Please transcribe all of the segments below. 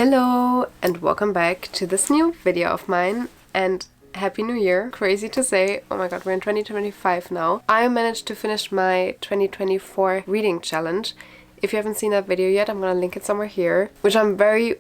Hello and welcome back to this new video of mine, and Happy New Year. Crazy to say, oh my god, we're in 2025 now. I managed to finish my 2024 reading challenge. If you haven't seen that video yet, I'm gonna link it somewhere here, which I'm very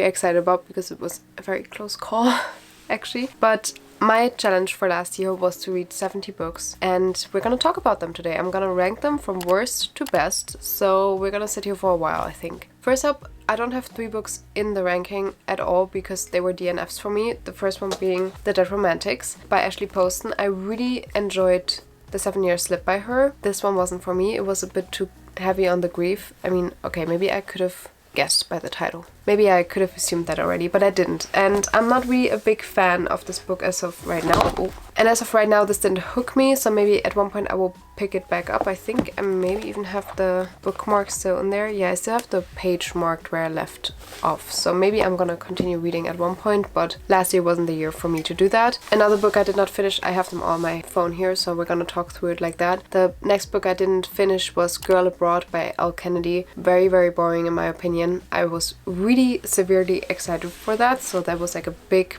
excited about because it was a very close call actually. But my challenge for last year was to read 70 books, and we're gonna talk about them today. I'm gonna rank them from worst to best, so we're gonna sit here for a while, I think. First up, I don't have 3 books in the ranking at all because they were DNFs for me. The first one being The Dead Romantics by Ashley Poston. I really enjoyed The 7 Year Slip by her. This one wasn't for me. It was a bit too heavy on the grief. I mean, okay, maybe I could have guessed by the title. Maybe I could have assumed that already, but I didn't. And I'm not really a big fan of this book as of right now. Oh. And as of right now, this didn't hook me, so maybe at one point I will pick it back up. I think I maybe even have the bookmark still in there. Yeah, I still have the page marked where I left off, so maybe I'm gonna continue reading at one point, but last year wasn't the year for me to do that. Another book I did not finish, I have them all on my phone here, so we're gonna talk through it like that. The next book I didn't finish was Girl Abroad by Elle Kennedy. Very boring in my opinion. I was really severely excited for that, so that was like a big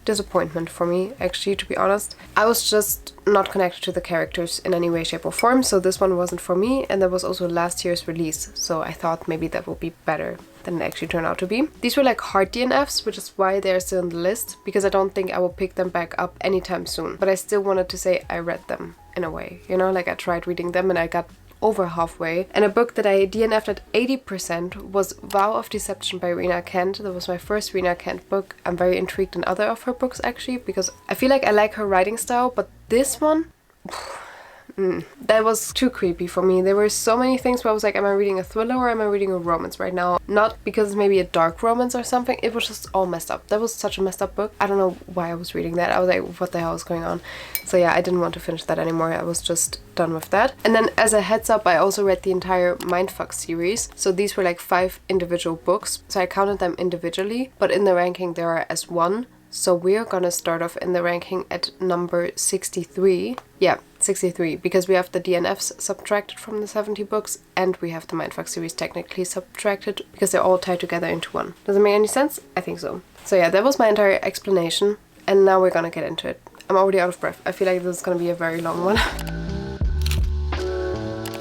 disappointment for me, actually, to be honest. I was just not connected to the characters in any way, shape or form, so this one wasn't for me, and that was also last year's release, so I thought maybe that would be better than it actually turned out to be. These were like hard DNFs, which is why they're still on the list, because I don't think I will pick them back up anytime soon, but I still wanted to say I read them in a way, you know, like I tried reading them and I got over halfway. And a book that I DNF'd at 80% was Vow of Deception by Rena Kent. That was my first Rena Kent book. I'm very intrigued in other of her books actually, because I feel like I like her writing style, but this one, that was too creepy for me. There were so many things where I was like, am I reading a thriller or am I reading a romance right now? Not because it's maybe a dark romance or something, it was just all messed up. That was such a messed up book. I don't know why I was reading that. I was like, what the hell is going on? So yeah, I didn't want to finish that anymore. I was just done with that. And then as a heads up, I also read the entire Mindfuck series. So these were like 5 individual books. So I counted them individually, but in the ranking they are as one. So we're gonna start off in the ranking at number 63. Yeah, 63, because we have the DNFs subtracted from the 70 books and we have the Mindfuck series technically subtracted because they're all tied together into one. Does it make any sense? I think so. So yeah, that was my entire explanation, and now we're gonna get into it. I'm already out of breath. I feel like this is gonna be a very long one.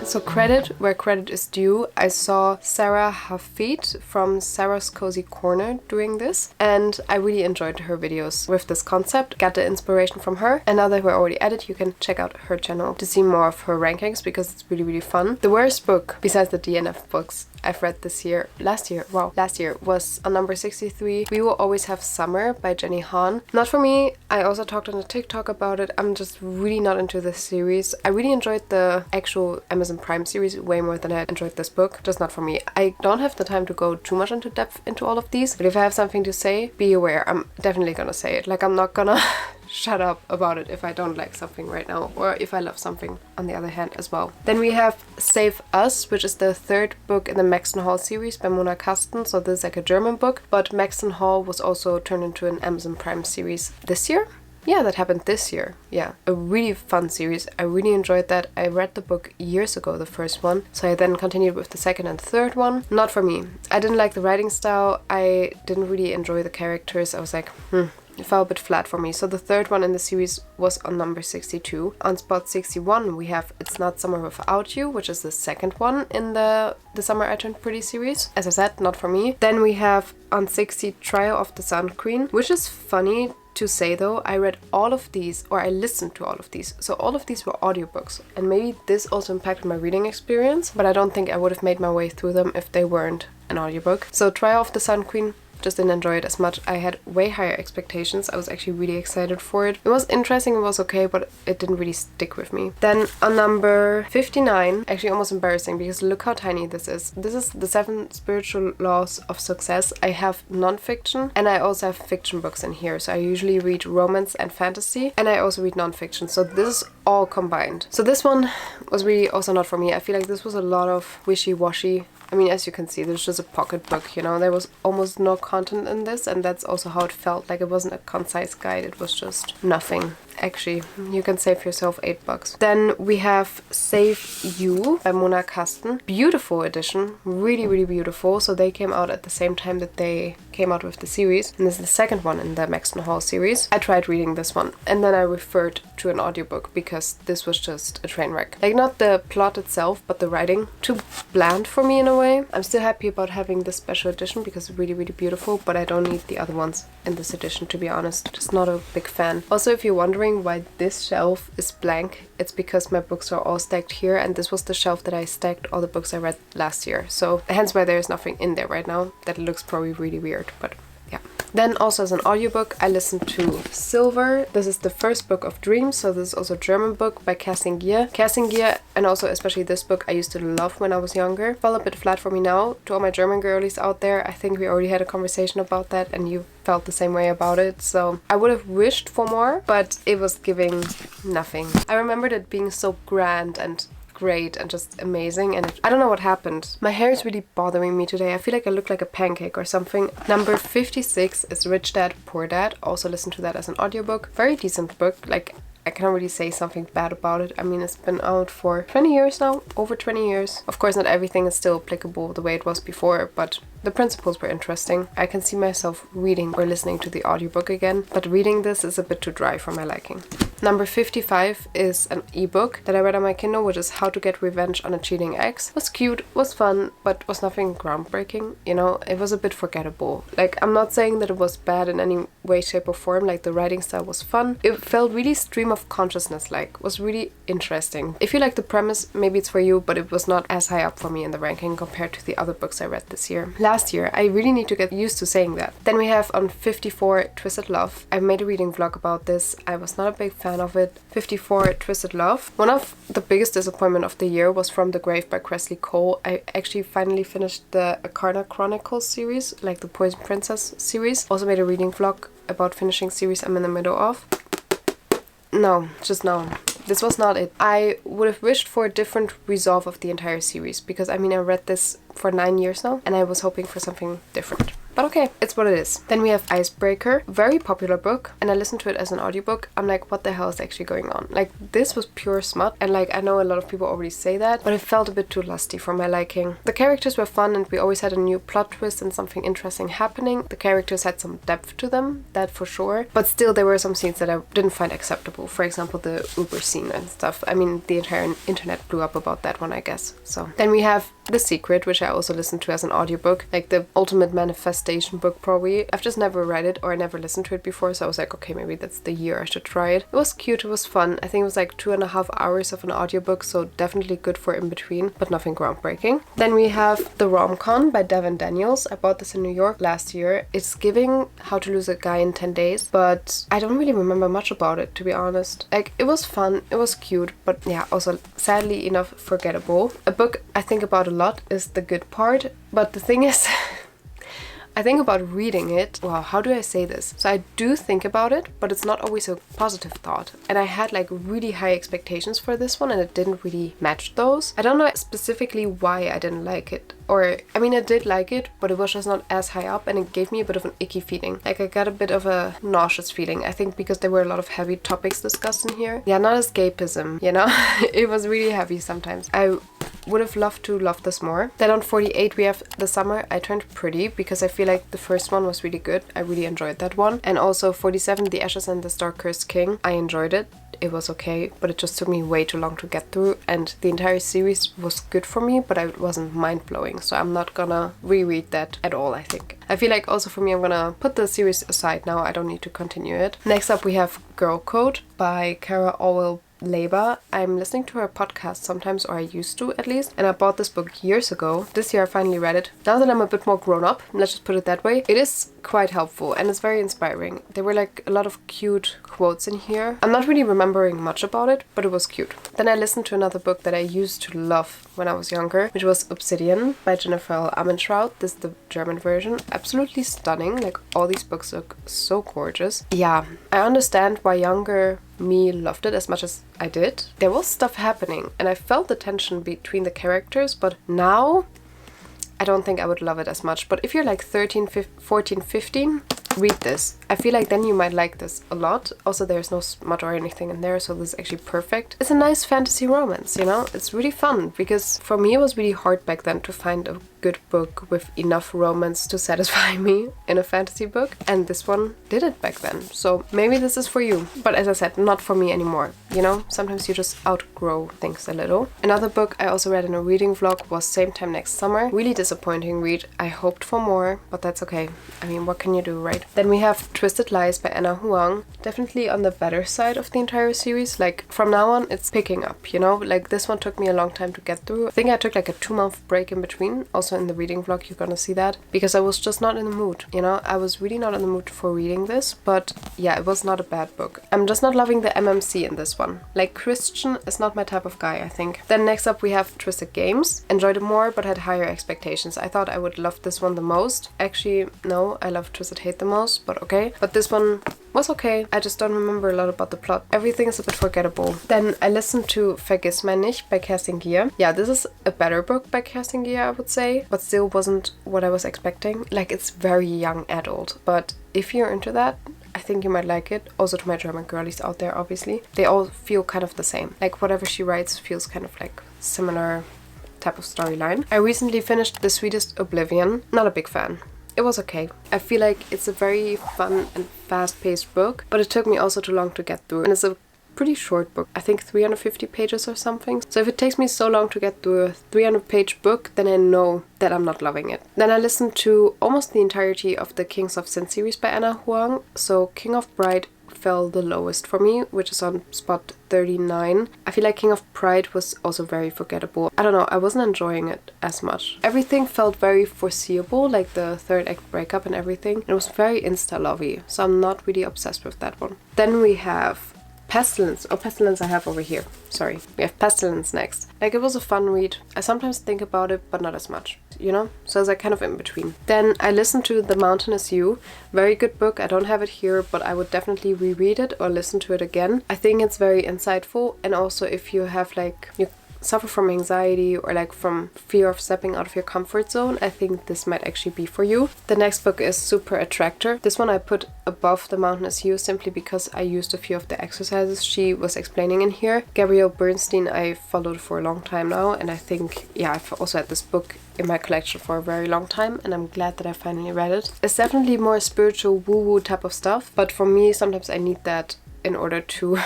So credit where credit is due. I saw Sarah Hafid from Sarah's Cozy Corner doing this, and I really enjoyed her videos with this concept. Got the inspiration from her, and now that we're already at it, you can check out her channel to see more of her rankings because it's really fun. The worst book, besides the DNF books, I've read last year was on number 63, We Will Always Have Summer by Jenny Han. Not for me. I also talked on a TikTok about it. I'm just really not into this series. I really enjoyed the actual Amazon Prime series way more than I enjoyed this book. Just not for me. I don't have the time to go too much into depth into all of these, but if I have something to say, be aware. I'm definitely gonna say it. Like, I'm not gonna shut up about it if I don't like something right now, or if I love something on the other hand as well. Then we have Save Us, which is the 3rd book in the Maxton Hall series by Mona Kasten. So this is like a German book, but Maxton Hall was also turned into an Amazon Prime series this year. Yeah, that happened this year. Yeah, a really fun series. I really enjoyed that. I read the book years ago, the first one, so I then continued with the 2nd and 3rd one. Not for me. I didn't like the writing style. I didn't really enjoy the characters. I was like, it fell a bit flat for me. So the 3rd one in the series was on number 62. On spot 61 we have It's Not Summer Without You, which is the 2nd one in the Summer I Turned Pretty series. As I said, not for me. Then we have on 60 Trial of the Sun Queen, which is funny to say though. I read all of these, or I listened to all of these. So all of these were audiobooks, and maybe this also impacted my reading experience, but I don't think I would have made my way through them if they weren't an audiobook. So Trial of the Sun Queen, just didn't enjoy it as much. I had way higher expectations. I was actually really excited for it. It was interesting, it was okay, but it didn't really stick with me. Then on number 59, actually almost embarrassing because look how tiny this is. This is The 7 Spiritual Laws of Success. I have non-fiction and I also have fiction books in here. So I usually read romance and fantasy, and I also read non-fiction. So this is all combined. So this one was really also not for me. I feel like this was a lot of wishy-washy. I mean, as you can see, there's just a pocket book, you know, there was almost no content in this, and that's also how it felt. Like, it wasn't a concise guide, it was just nothing. Actually, you can save yourself $8. Then we have Save You by Mona Kasten. Beautiful edition. Really, really beautiful. So they came out at the same time that they came out with the series. And this is the second one in the Maxton Hall series. I tried reading this one. And then I referred to an audiobook because this was just a train wreck. Like, not the plot itself, but the writing. Too bland for me in a way. I'm still happy about having this special edition because it's really, really beautiful. But I don't need the other ones in this edition, to be honest. Just not a big fan. Also, if you're wondering why this shelf is blank, it's because my books are all stacked here, and this was the shelf that I stacked all the books I read last year. So hence why there's nothing in there right now. That looks probably really weird, but yeah. Then also as an audiobook, I listened to Silver. This is the first book of Dreams, so this is also a German book by Kerstin Gier. Kerstin Gier, and also especially this book, I used to love when I was younger. Fell a bit flat for me now. To all my German girlies out there, I think we already had a conversation about that and you felt the same way about it. So I would have wished for more, but it was giving nothing. I remembered it being so grand and great and just amazing, and I don't know what happened. My hair is really bothering me today. I feel like I look like a pancake or something. Number 56 is Rich Dad, Poor Dad. Also listen to that as an audiobook. Very decent book. Like, I can't really say something bad about it. I mean, it's been out for 20 years now, over 20 years. Of course, not everything is still applicable the way it was before, but the principles were interesting. I can see myself reading or listening to the audiobook again, but reading this is a bit too dry for my liking. Number 55 is an ebook that I read on my Kindle, which is How to Get Revenge on a Cheating Ex. Was cute, was fun, but was nothing groundbreaking. You know, it was a bit forgettable. Like, I'm not saying that it was bad in any way, shape or form. Like, the writing style was fun. It felt really stream of consciousness, like, was really interesting. If you like the premise, maybe it's for you, but it was not as high up for me in the ranking compared to the other books I read this year. Last year, I really need to get used to saying that. Then we have on 54 Twisted Love. I made a reading vlog about this. I was not a big fan of it. 54 Twisted Love. One of the biggest disappointment of the year was From the Grave by Cressley Cole. I actually finally finished the Akarna Chronicles series, like the Poison Princess series. Also made a reading vlog about finishing series I'm in the middle of. No, just no. This was not it. I would have wished for a different resolve of the entire series because, I mean, I read this for 9 years now and I was hoping for something different. But okay, it's what it is. Then we have Icebreaker, very popular book, and I listened to it as an audiobook. I'm like, what the hell is actually going on? Like, this was pure smut, and like, I know a lot of people already say that, but it felt a bit too lusty for my liking. The characters were fun and we always had a new plot twist and something interesting happening. The characters had some depth to them, that for sure, but still there were some scenes that I didn't find acceptable. For example, the Uber scene and stuff. I mean, the entire internet blew up about that one, I guess. So then we have The Secret, which I also listened to as an audiobook, like the ultimate manifestation book probably. I've just never read it or I never listened to it before, so I was like, okay, maybe that's the year I should try it. It was cute, it was fun. I think it was like 2.5 hours of an audiobook, so definitely good for in between, but nothing groundbreaking. Then we have The Rom-Con by Devin Daniels. I bought this in New York last year. It's giving How to Lose a Guy in 10 Days, but I don't really remember much about it, to be honest. Like, it was fun, it was cute, but yeah, also sadly enough forgettable. A book I think about a lot is The Good Part, but the thing is I think about reading it. Wow, how do I say this? So I do think about it, but it's not always a positive thought. And I had like really high expectations for this one and it didn't really match those. I don't know specifically why I didn't like it. Or, I mean, I did like it, but it was just not as high up and it gave me a bit of an icky feeling. Like, I got a bit of a nauseous feeling. I think because there were a lot of heavy topics discussed in here. Yeah, not escapism, you know? It was really heavy sometimes. I would have loved to love this more. Then on 48 we have The Summer I Turned Pretty, because I feel like the first one was really good. I really enjoyed that one. And also 47 The Ashes and the Star-Cursed King. I enjoyed it. It was okay, but it just took me way too long to get through, and the entire series was good for me, but it wasn't mind-blowing, so I'm not gonna reread that at all, I think. I feel like also for me, I'm gonna put the series aside now. I don't need to continue it. Next up we have Girl Code by Kara Orwell Leba. I'm listening to her podcast sometimes, or I used to at least, and I bought this book years ago. This year I finally read it. Now that I'm a bit more grown up, let's just put it that way, it is quite helpful and it's very inspiring. There were like a lot of cute quotes in here. I'm not really remembering much about it, but it was cute. Then I listened to another book that I used to love when I was younger, which was Obsidian by Jennifer L. Armentrout. This is the German version. Absolutely stunning. Like, all these books look so gorgeous. Yeah, I understand why younger me loved it as much as I did. There was stuff happening and I felt the tension between the characters, but now I don't think I would love it as much. But if you're like 13, 14, 15, read this. I feel like then you might like this a lot. Also, there's no smut or anything in there, so this is actually perfect. It's a nice fantasy romance, you know? It's really fun because for me it was really hard back then to find a good book with enough romance to satisfy me in a fantasy book, and this one did it back then. So maybe this is for you, but as I said, not for me anymore. You know, sometimes you just outgrow things a little. Another book I also read in a reading vlog was Same Time Next Summer. Really disappointing read. I hoped for more, but that's okay. I mean, what can you do, right? Then we have Twisted Lies by Anna Huang. Definitely on the better side of the entire series. Like from now on it's picking up, you know? Like this one took me a long time to get through. I think I took like a 2-month break in between. Also in the reading vlog you're gonna see that, because I was just not in the mood, you know? I was really not in the mood for reading this, but yeah, it was not a bad book. I'm just not loving the MMC in this one. Like Christian is not my type of guy, I think. Then next up we have Twisted Games. Enjoyed it more but had higher expectations. I thought I would love this one the most. Actually, no, I love Twisted Hate the most, but okay. But this one was okay. I just don't remember a lot about the plot. Everything is a bit forgettable. Then I listened to Vergiss mein nicht by Kerstin Gier. Yeah, this is a better book by Kerstin Gier, I would say, but still wasn't what I was expecting. Like, it's very young adult, but if you're into that, I think you might like it. Also to my German girlies out there, obviously. They all feel kind of the same. Like whatever she writes feels kind of like similar type of storyline. I recently finished The Sweetest Oblivion. Not a big fan. It was okay. I feel like it's a very fun and fast-paced book, but it took me also too long to get through. And it's a pretty short book. I think 350 pages or something. So if it takes me so long to get through a 300-page book, then I know that I'm not loving it. Then I listened to almost the entirety of the Kings of Sin series by Anna Huang. So King of Pride fell the lowest for me, which is on spot 39. I feel like King of Pride was also very forgettable. I don't know, I wasn't enjoying it as much. Everything felt very foreseeable, like the third act breakup and everything. It was very insta-lovey, so I'm not really obsessed with that one. Then we have Pestilence. Oh, Pestilence I have over here. Sorry. We have Pestilence next. Like, it was a fun read. I sometimes think about it, but not as much, you know? So it's like kind of in between. Then I listened to The Mountain Is You. Very good book. I don't have it here, but I would definitely reread it or listen to it again. I think it's very insightful, and also if you have like, you suffer from anxiety or like from fear of stepping out of your comfort zone, I think this might actually be for you. The next book is Super Attractor. This one I put above The Mountain Is You simply because I used a few of the exercises she was explaining in here. Gabrielle Bernstein I followed for a long time now, and I think, yeah, I've also had this book in my collection for a very long time, and I'm glad that I finally read it. It's definitely more spiritual woo-woo type of stuff, but for me sometimes I need that in order to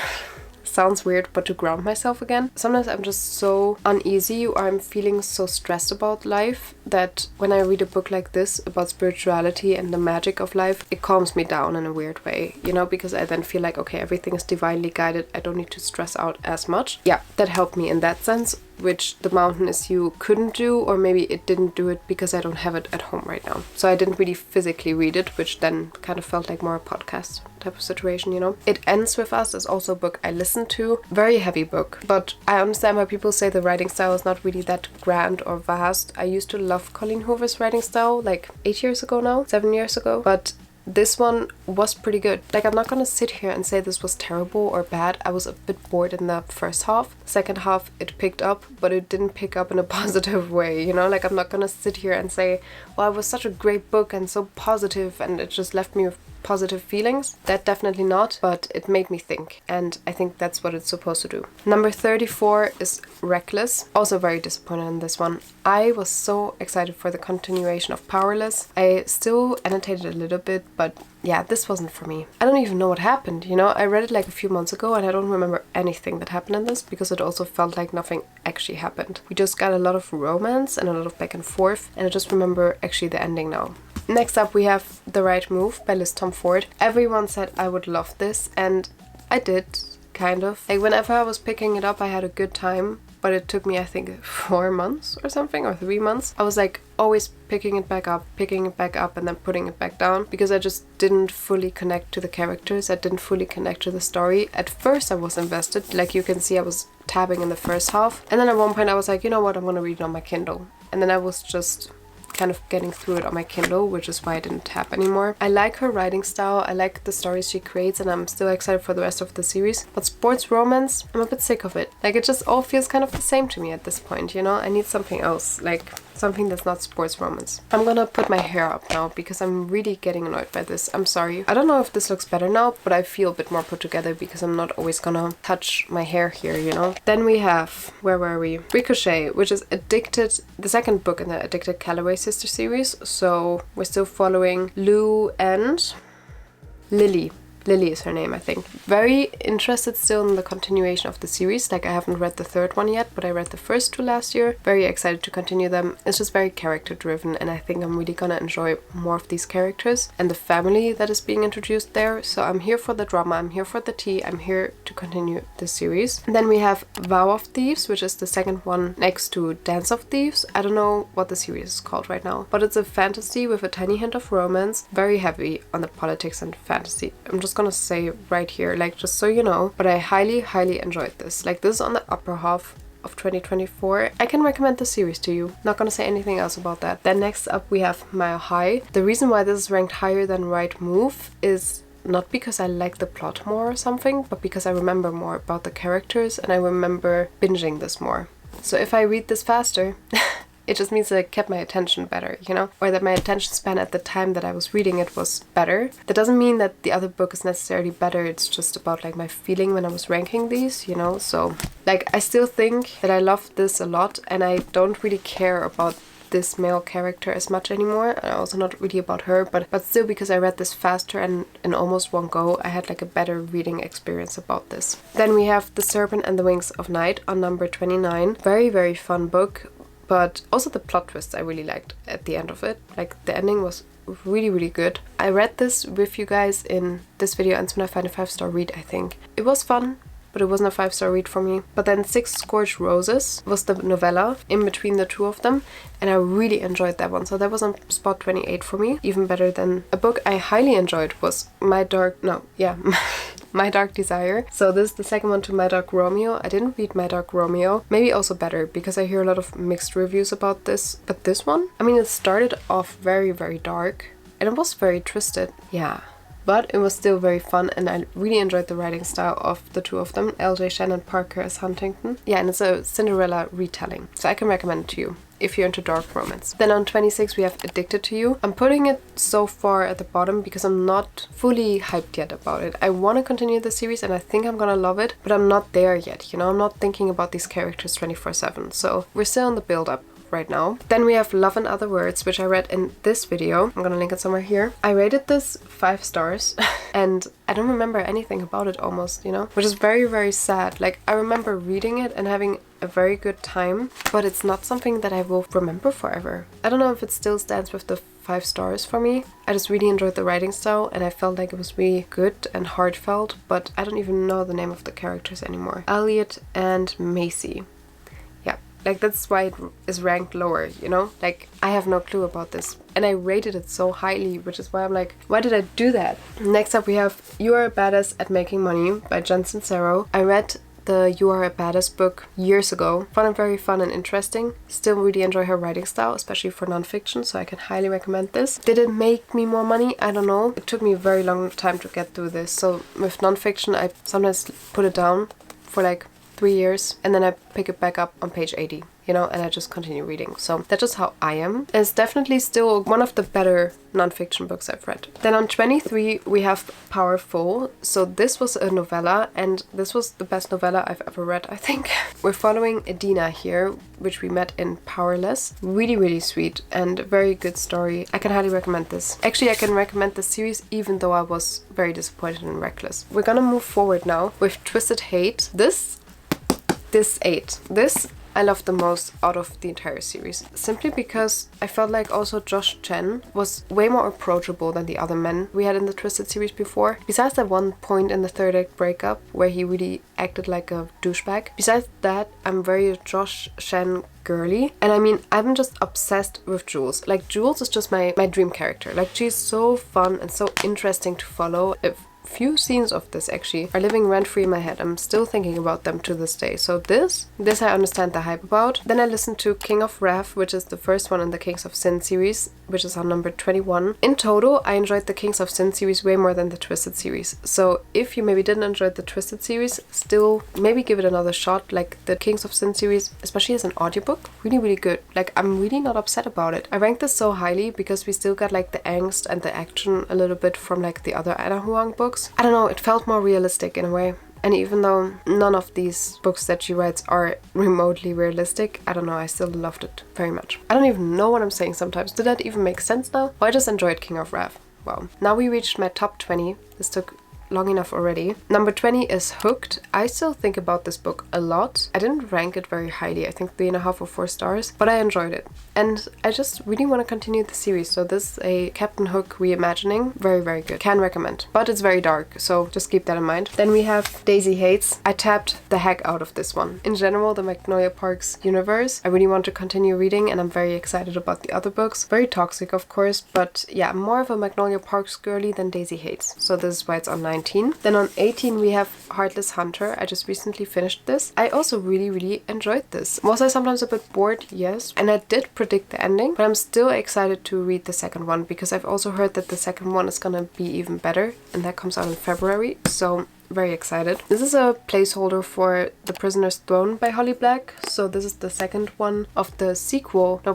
sounds weird, but to ground myself again. Sometimes I'm just so uneasy or I'm feeling so stressed about life that when I read a book like this about spirituality and the magic of life, it calms me down in a weird way, you know, because I then feel like, okay, everything is divinely guided. I don't need to stress out as much. Yeah, that helped me in that sense, which The Mountain Is You couldn't do, or maybe it didn't do it because I don't have it at home right now. So I didn't really physically read it, which then kind of felt like more a podcast type of situation, you know. It Ends With Us is also a book I listened to. Very heavy book, but I understand why people say the writing style is not really that grand or vast. I used to love Colleen Hoover's writing style like 8 years ago now, 7 years ago, but this one was pretty good. Like, I'm not gonna sit here and say this was terrible or bad. I was a bit bored in the first half. Second half it picked up, but it didn't pick up in a positive way, you know? Like, I'm not gonna sit here and say, well, it was such a great book and so positive and it just left me with positive feelings. That definitely not, but it made me think, and I think that's what it's supposed to do. Number 34 is Reckless. Also very disappointed in this one. I was so excited for the continuation of Powerless. I still annotated a little bit, but yeah, this wasn't for me. I don't even know what happened, you know? I read it like a few months ago and I don't remember anything that happened in this because it also felt like nothing actually happened. We just got a lot of romance and a lot of back and forth, and I just remember actually the ending now. Next up we have The Right Move by Liz Tom Ford. Everyone said I would love this, and I did, kind of. Like, whenever I was picking it up I had a good time, but it took me, I think, 4 months or something, or 3 months. I was like always picking it back up, and then putting it back down because I just didn't fully connect to the characters. I didn't fully connect to the story. At first I was invested. Like, you can see I was tabbing in the first half, and then at one point I was like, you know what, I'm gonna read it on my Kindle. And then I was just kind of getting through it on my Kindle, which is why I didn't tap anymore. I like her writing style, I like the stories she creates, and I'm still excited for the rest of the series. But sports romance, I'm a bit sick of it. Like, it just all feels kind of the same to me at this point, you know? I need something else, like something that's not sports romance. I'm gonna put my hair up now because I'm really getting annoyed by this. I'm sorry. I don't know if this looks better now, but I feel a bit more put together because I'm not always gonna touch my hair here, you know? Then we have, where were we? Ricochet, which is Addicted, the second book in the Addicted Calloway sister series. So we're still following Lou and Lily. Lily is her name, I think. Very interested still in the continuation of the series. Like, I haven't read the third one yet, but I read the first two last year. Very excited to continue them. It's just very character driven, and I think I'm really gonna enjoy more of these characters and the family that is being introduced there. So I'm here for the drama, I'm here for the tea, I'm here to continue the series. And then we have Vow of Thieves, which is the second one next to Dance of Thieves. I don't know what the series is called right now, but it's a fantasy with a tiny hint of romance. Very heavy on the politics and fantasy. I'm just gonna say right here, like, just so you know, but I highly enjoyed this. Like, this is on the upper half of 2024. I can recommend the series to you. Not gonna say anything else about that. Then next up we have Mile High. The reason why this is ranked higher than Right Move is not because I like the plot more or something, but because I remember more about the characters and I remember binging this more. So if I read this faster it just means that I kept my attention better, you know? Or that my attention span at the time that I was reading it was better. That doesn't mean that the other book is necessarily better, it's just about like my feeling when I was ranking these, you know? So like, I still think that I love this a lot and I don't really care about this male character as much anymore, and also not really about her, but still, because I read this faster and in almost one go, I had like a better reading experience about this. Then we have The Serpent and the Wings of Night on number 29. Very fun book, but also the plot twists I really liked at the end of it. Like, the ending was really good. I read this with you guys in this video, and when I find a 5-star read, I think. It was fun, but it wasn't a 5-star read for me. But then Six Scorched Roses was the novella in between the two of them, and I really enjoyed that one. So that was on spot 28 for me, even better than a book I highly enjoyed was My Dark Desire. So this is the second one to My Dark Romeo. I didn't read My Dark Romeo. Maybe also better, because I hear a lot of mixed reviews about this. But this one, I mean, it started off very dark, and it was very twisted. Yeah. But it was still very fun, and I really enjoyed the writing style of the two of them, L.J. Shannon Parker as Huntington. Yeah, and it's a Cinderella retelling, so I can recommend it to you if you're into dark romance. Then on 26 we have Addicted to You. I'm putting it so far at the bottom because I'm not fully hyped yet about it. I want to continue the series and I think I'm gonna love it, but I'm not there yet, you know? I'm not thinking about these characters 24/7, so we're still in the build-up right now. Then we have Love and Other Words, which I read in this video. I'm gonna link it somewhere here. I rated this 5 stars and I don't remember anything about it almost, you know? Which is very sad. Like, I remember reading it and having a very good time, but it's not something that I will remember forever. I don't know if it still stands with the 5 stars for me. I just really enjoyed the writing style and I felt like it was really good and heartfelt, but I don't even know the name of the characters anymore. Elliot and Macy. Like, that's why it is ranked lower, you know? Like, I have no clue about this. And I rated it so highly, which is why I'm like, why did I do that? Next up we have You Are a Badass at Making Money by Jen Sincero. I read the You Are a Badass book years ago. Found it very fun and interesting. Still really enjoy her writing style, especially for nonfiction, so I can highly recommend this. Did it make me more money? I don't know. It took me a very long time to get through this. So with nonfiction, I sometimes put it down for like 3 years and then I pick it back up on page 80, you know, and I just continue reading. So that's just how I am. And it's definitely still one of the better nonfiction books I've read. Then on 23 we have Powerful. So this was a novella and this was the best novella I've ever read, I think. We're following Edina here, which we met in Powerless. Really sweet and very good story. I can highly recommend this. Actually, I can recommend this series even though I was very disappointed in Reckless. We're gonna move forward now with Twisted Hate. This I loved the most out of the entire series, simply because I felt like also Josh Chen was way more approachable than the other men we had in the Twisted series before. Besides that one point in the third act breakup where he really acted like a douchebag. Besides that, I'm very Josh Chen girly, and I mean, I'm just obsessed with Jules. Like, Jules is just my dream character. Like, she's so fun and so interesting to follow. If few scenes of this actually are living rent-free in my head. I'm still thinking about them to this day. So this I understand the hype about. Then I listened to King of Wrath, which is the first one in the Kings of Sin series, which is on number 21. In total, I enjoyed the Kings of Sin series way more than the Twisted series. So if you maybe didn't enjoy the Twisted series, still maybe give it another shot. Like the Kings of Sin series, especially as an audiobook, really, really good. Like I'm really not upset about it. I ranked this so highly because we still got like the angst and the action a little bit from like the other Anna Huang books. I don't know, it felt more realistic in a way. And even though none of these books that she writes are remotely realistic, I don't know, I still loved it very much. I don't even know what I'm saying sometimes. Did that even make sense now? Well, I just enjoyed King of Wrath. Wow. Now we reached my top 20. This took long enough already. Number 20 is Hooked. I still think about this book a lot. I didn't rank it very highly, I think 3.5 or 4 stars, but I enjoyed it. And I just really want to continue the series. So this is a Captain Hook reimagining. Very, very good. Can recommend. But it's very dark, so just keep that in mind. Then we have Daisy Hates. I tapped the heck out of this one. In general, the Magnolia Parks universe, I really want to continue reading and I'm very excited about the other books. Very toxic, of course, but yeah, more of a Magnolia Parks girly than Daisy Hates. So this is why it's on 19. Then on 18 we have Heartless Hunter. I just recently finished this. I also really, really enjoyed this. Was I sometimes a bit bored? Yes. And I did predict the ending, but I'm still excited to read the second one because I've also heard that the second one is gonna be even better and that comes out in February. So very excited. This is a placeholder for The Prisoner's Throne by Holly Black. So this is the second one of the sequel to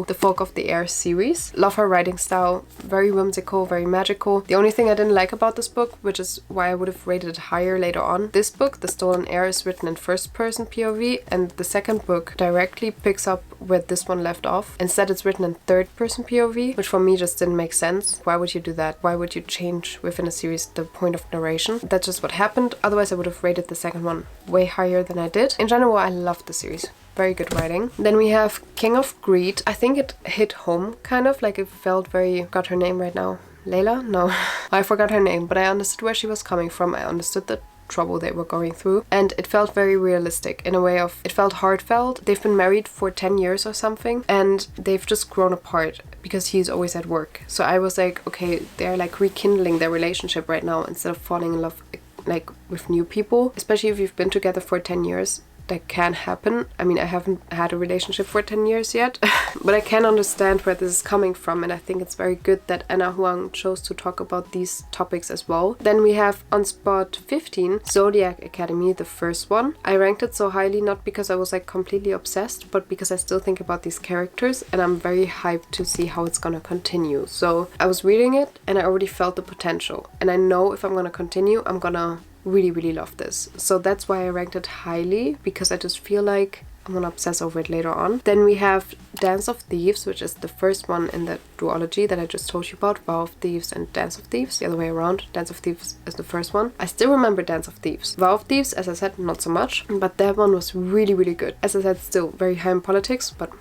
the Folk of the Air series. Love her writing style. Very whimsical, very magical. The only thing I didn't like about this book, which is why I would have rated it higher later on, this book, The Stolen Air, is written in first person POV and the second book directly picks up where this one left off. Instead it's written in third person POV, which for me just didn't make sense. Why would you do that? Why would you change within a series the point of narration? That's just what happened. Otherwise I would have rated the second one way higher than I did. In general, I loved the series. Very good writing. Then we have King of Greed. I think it hit home kind of, like it felt very... Got her name right now. Layla? No. I forgot her name, but I understood where she was coming from. I understood the trouble they were going through and it felt very realistic in a way of... It felt heartfelt. They've been married for 10 years or something and they've just grown apart because he's always at work. So I was like, okay, they're like rekindling their relationship right now instead of falling in love like with new people. Especially if you've been together for 10 years. That can happen. I mean, I haven't had a relationship for 10 years yet, but I can understand where this is coming from and I think it's very good that Anna Huang chose to talk about these topics as well. Then we have on spot 15, Zodiac Academy, the first one. I ranked it so highly not because I was like completely obsessed, but because I still think about these characters and I'm very hyped to see how it's gonna continue. So I was reading it and I already felt the potential and I know if I'm gonna continue, I'm gonna really, really love this. So that's why I ranked it highly, because I just feel like I'm gonna obsess over it later on. Then we have Dance of Thieves, which is the first one in the duology that I just told you about. Vow of Thieves and Dance of Thieves, the other way around. Dance of Thieves is the first one. I still remember Dance of Thieves. Vow of Thieves, as I said, not so much, but that one was really, really good. As I said, still very high in politics, but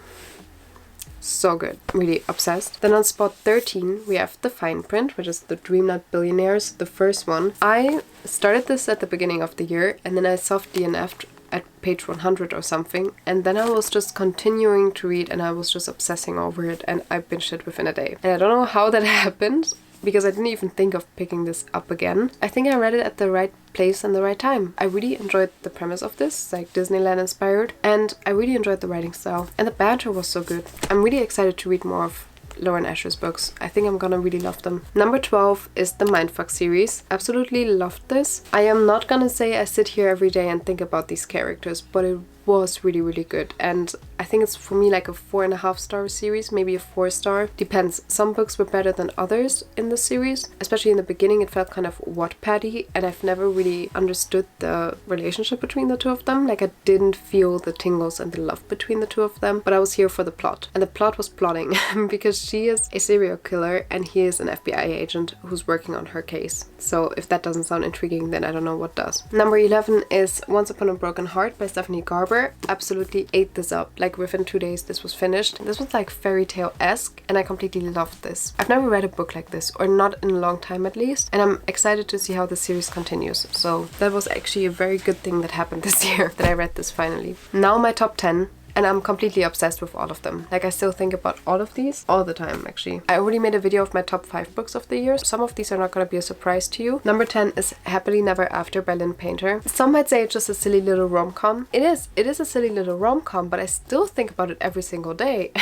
so good. Really obsessed. Then on spot 13 we have The Fine Print, which is the Dreamnut Billionaires, the first one. I started this at the beginning of the year and then I soft DNF'd at page 100 or something, and then I was just continuing to read and I was just obsessing over it and I binged it within a day. And I don't know how that happened because I didn't even think of picking this up again. I think I read it at the right place and the right time. I really enjoyed the premise of this, like Disneyland inspired, and I really enjoyed the writing style and the banter was so good. I'm really excited to read more of Lauren Asher's books. I think I'm gonna really love them. Number 12 is the Mindfuck series. Absolutely loved this. I am not gonna say I sit here every day and think about these characters, but it was really, really good. And I think it's for me like a 4.5 star series, maybe a 4 star. Depends. Some books were better than others in the series. Especially in the beginning, it felt kind of Wattpad-y, and I've never really understood the relationship between the two of them. Like I didn't feel the tingles and the love between the two of them, but I was here for the plot. And the plot was plotting because she is a serial killer and he is an FBI agent who's working on her case. So if that doesn't sound intriguing, then I don't know what does. Number 11 is Once Upon a Broken Heart by Stephanie Garber. Absolutely ate this up. Like within 2 days this was finished. This was like fairy tale-esque and I completely loved this. I've never read a book like this, or not in a long time at least, and I'm excited to see how the series continues. So that was actually a very good thing that happened this year, that I read this finally. Now my top 10. and I'm completely obsessed with all of them. Like I still think about all of these all the time actually. I already made a video of my top 5 books of the year. Some of these are not going to be a surprise to you. Number 10 is Happily Never After by Lynn Painter. Some might say it's just a silly little rom-com. It is a silly little rom-com, but I still think about it every single day.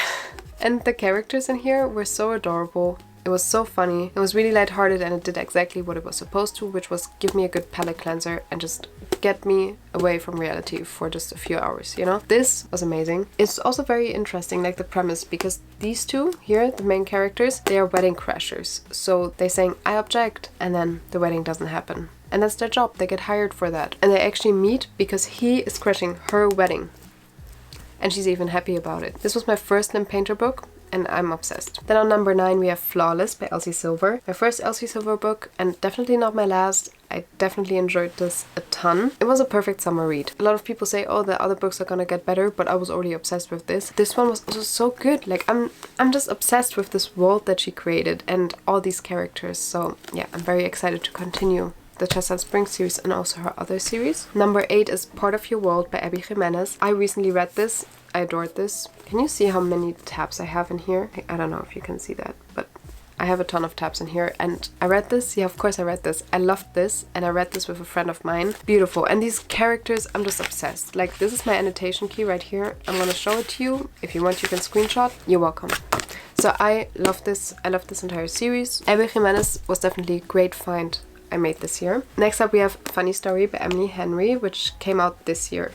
And the characters in here were so adorable. It was so funny. It was really lighthearted and it did exactly what it was supposed to, which was give me a good palate cleanser and just get me away from reality for just a few hours, you know? This was amazing. It's also very interesting, like the premise, because these two here, the main characters, they are wedding crashers. So they're saying, I object, and then the wedding doesn't happen. And that's their job. They get hired for that. And they actually meet because he is crashing her wedding. And she's even happy about it. This was my first Lynn Painter book, and I'm obsessed. Then on number 9 we have Flawless by Elsie Silver. My first Elsie Silver book, and definitely not my last. I definitely enjoyed this a ton. It was a perfect summer read. A lot of people say, oh, the other books are gonna get better, but I was already obsessed with this. This one was also so good. Like I'm just obsessed with this world that she created and all these characters. So yeah, I'm very excited to continue the Chantal Spring series and also her other series. Number 8 is Part of Your World by Abby Jimenez. I recently read this. I adored this. Can you see how many tabs I have in here? I don't know if you can see that, but I have a ton of tabs in here, and I read this. Yeah, of course I read this. I loved this, and I read this with a friend of mine. Beautiful. And these characters, I'm just obsessed. Like, this is my annotation key right here. I'm gonna show it to you. If you want, you can screenshot. You're welcome. So I love this. I love this entire series. Abby Jimenez was definitely a great find I made this year. Next up we have Funny Story by Emily Henry, which came out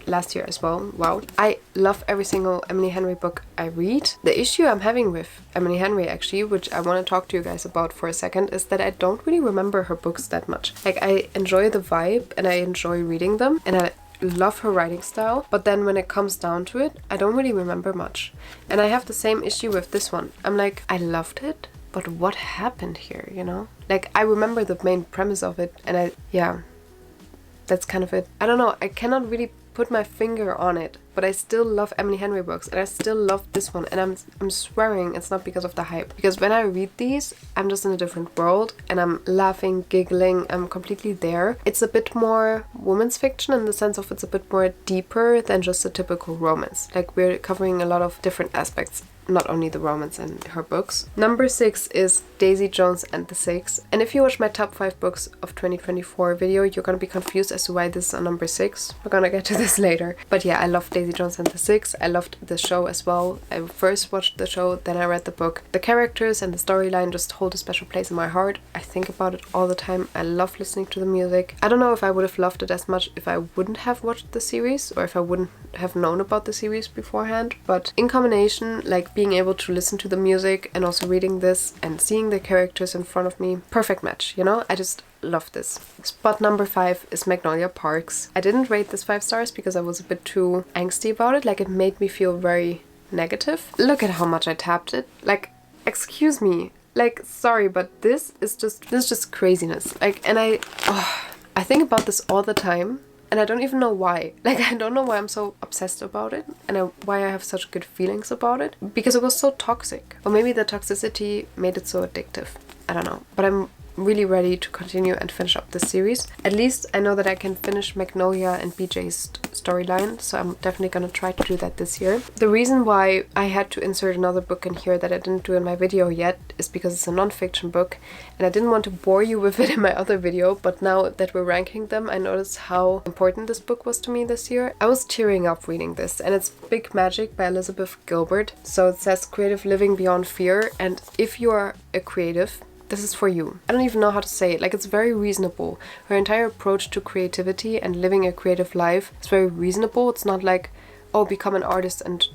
last year as well. Wow. I love every single Emily Henry book I read. The issue I'm having with Emily Henry actually, which I want to talk to you guys about for a second, is that I don't really remember her books that much. Like, I enjoy the vibe and I enjoy reading them and I love her writing style, but then when it comes down to it, I don't really remember much. And I have the same issue with this one. I'm like, I loved it, but what happened here, you know? Like, I remember the main premise of it, and yeah, that's kind of it. I don't know, I cannot really put my finger on it, but I still love Emily Henry books, and I still love this one, and I'm swearing it's not because of the hype. Because when I read these, I'm just in a different world, and I'm laughing, giggling, I'm completely there. It's a bit more women's fiction in the sense of it's a bit more deeper than just a typical romance. Like, we're covering a lot of different aspects, not only the romance in her books. Number 6 is Daisy Jones and the Six. And if you watch my top 5 books of 2024 video, you're gonna be confused as to why this is on number 6. We're gonna get to this later. But yeah, I love Daisy Jones and the Six. I loved the show as well. I first watched the show, then I read the book. The characters and the storyline just hold a special place in my heart. I think about it all the time. I love listening to the music. I don't know if I would have loved it as much if I wouldn't have watched the series, or if I wouldn't have known about the series beforehand. But in combination, like, being able to listen to the music and also reading this and seeing the characters in front of me, perfect match, you know? I just love this. Spot number 5 is Magnolia Parks. I didn't rate this 5 stars because I was a bit too angsty about it. Like, it made me feel very negative. Look at how much I tapped it. Like, excuse me. Like, sorry, but this is just craziness. Like, and I think about this all the time. And I don't even know why. Like, I don't know why I'm so obsessed about it and why I have such good feelings about it. Because it was so toxic. Or maybe the toxicity made it so addictive. I don't know. But I'm really ready to continue and finish up this series. At least I know that I can finish Magnolia and BJ's storyline, so I'm definitely gonna try to do that this year. The reason why I had to insert another book in here that I didn't do in my video yet is because it's a non-fiction book, and I didn't want to bore you with it in my other video, but now that we're ranking them, I noticed how important this book was to me this year. I was tearing up reading this, and it's Big Magic by Elizabeth Gilbert. So it says creative living beyond fear, and if you are a creative, this is for you. I don't even know how to say it. Like, it's very reasonable. Her entire approach to creativity and living a creative life is very reasonable. It's not like, oh, become an artist and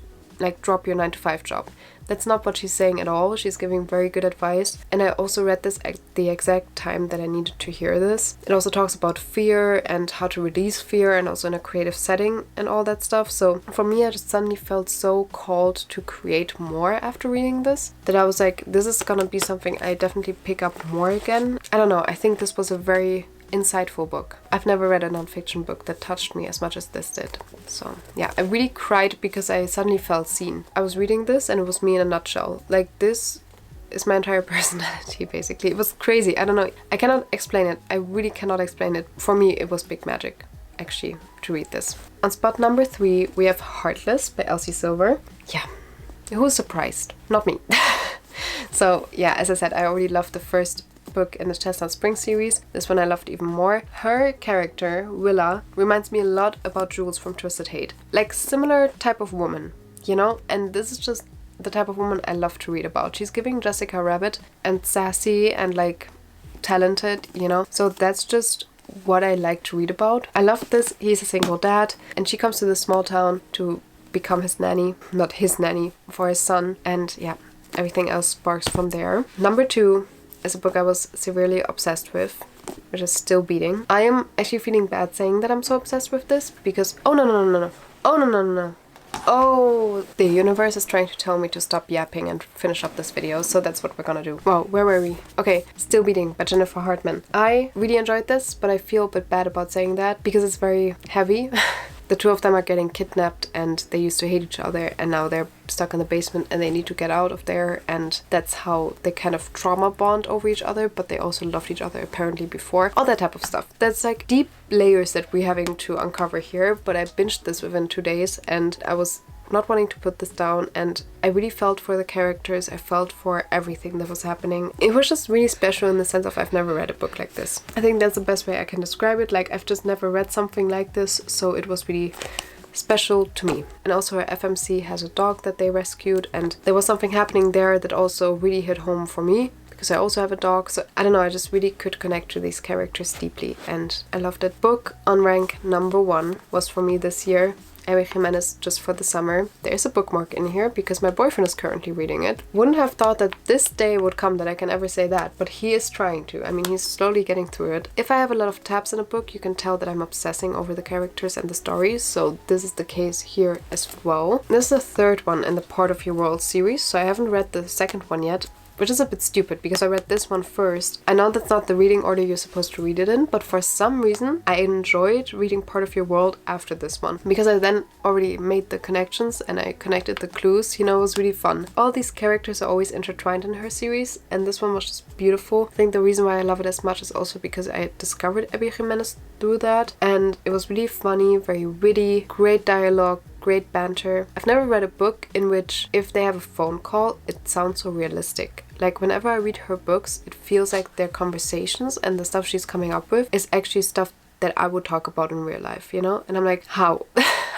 like drop your 9-to-5 job. That's not what she's saying at all. She's giving very good advice. And I also read this at the exact time that I needed to hear this. It also talks about fear and how to release fear, and also in a creative setting and all that stuff. So for me, I just suddenly felt so called to create more after reading this, that I was like, this is gonna be something I definitely pick up more again. I don't know. I think this was a very insightful book. I've never read a non-fiction book that touched me as much as this did. So yeah, I really cried because I suddenly felt seen. I was reading this and it was me in a nutshell. Like, this is my entire personality, basically. It was crazy. I don't know. I cannot explain it. I really cannot explain it. For me, it was Big Magic. actually to read this. On spot number 3, we have Heartless by Elsie Silver. Yeah, who was surprised? Not me. So yeah, as I said, I already loved the first book in the Chestnut Spring series. This one I loved even more. Her character, Willa, reminds me a lot about Jules from Twisted Hate. Like, similar type of woman, you know? And this is just the type of woman I love to read about. She's giving Jessica Rabbit, and sassy and like talented, you know? So that's just what I like to read about. I love this. He's a single dad and she comes to this small town to become his nanny, not his nanny, for his son. And yeah, everything else sparks from there. Number 2 is a book I was severely obsessed with, which is Still Beating. I am actually feeling bad saying that I'm so obsessed with this because, oh no. Oh, the universe is trying to tell me to stop yapping and finish up this video, so that's what we're gonna do. Wow, where were we? Okay, Still Beating by Jennifer Hartman. I really enjoyed this, but I feel a bit bad about saying that because it's very heavy. The two of them are getting kidnapped and they used to hate each other and now they're stuck in the basement and they need to get out of there, and that's how they kind of trauma bond over each other, but they also loved each other apparently before. All that type of stuff. That's like deep layers that we're having to uncover here, but I binged this within 2 days and I was not wanting to put this down, and I really felt for the characters. I felt for everything that was happening. It was just really special in the sense of I've never read a book like this. I think that's the best way I can describe it. Like, I've just never read something like this, so it was really special to me. And also her FMC has a dog that they rescued, and there was something happening there that also really hit home for me because I also have a dog. So I don't know, I just really could connect to these characters deeply and I loved it. Book on rank number 1 was for me this year Abby Jimenez, Just for the Summer. There's a bookmark in here because my boyfriend is currently reading it. Wouldn't have thought that this day would come that I can ever say that, but he is trying to. I mean, he's slowly getting through it. If I have a lot of tabs in a book, you can tell that I'm obsessing over the characters and the stories, so this is the case here as well. This is the third one in the Part of Your World series, so I haven't read the second one yet, which is a bit stupid because I read this one first. I know that's not the reading order you're supposed to read it in, but for some reason I enjoyed reading Part of Your World after this one because I then already made the connections and I connected the clues. You know, it was really fun. All these characters are always intertwined in her series, and this one was just beautiful. I think the reason why I love it as much is also because I discovered Abby Jimenez through that, and it was really funny, very witty, great dialogue, great banter. I've never read a book in which if they have a phone call, it sounds so realistic. Like, whenever I read her books, it feels like their conversations and the stuff she's coming up with is actually stuff that I would talk about in real life, you know? And I'm like, how?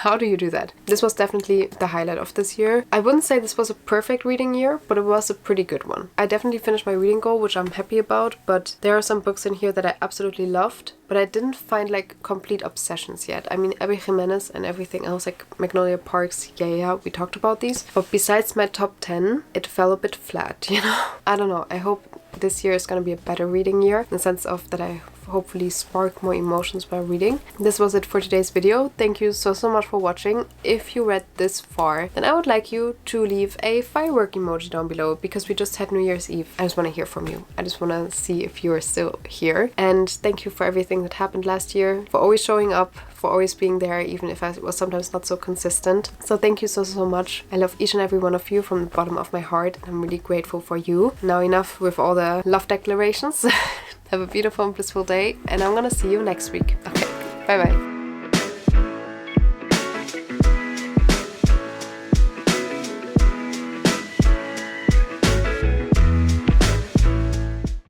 How do you do that? This was definitely the highlight of this year. I wouldn't say this was a perfect reading year, but it was a pretty good one. I definitely finished my reading goal, which I'm happy about, but there are some books in here that I absolutely loved, but I didn't find like complete obsessions yet. I mean, Abby Jimenez and everything else, like Magnolia Parks, yeah, we talked about these. But besides my top 10, it fell a bit flat, you know? I don't know. I hope this year is going to be a better reading year in the sense of that I hopefully spark more emotions while reading. This was it for today's video. Thank you so much for watching. If you read this far, then I would like you to leave a firework emoji down below because we just had New Year's Eve. I just want to hear from you. I just want to see if you are still here. And thank you for everything that happened last year, for always showing up, for always being there, even if I was sometimes not so consistent. So thank you so much. I love each and every one of you from the bottom of my heart. I'm really grateful for you. Now enough with all the love declarations. Have a beautiful and blissful day, and I'm gonna see you next week. Okay, bye bye.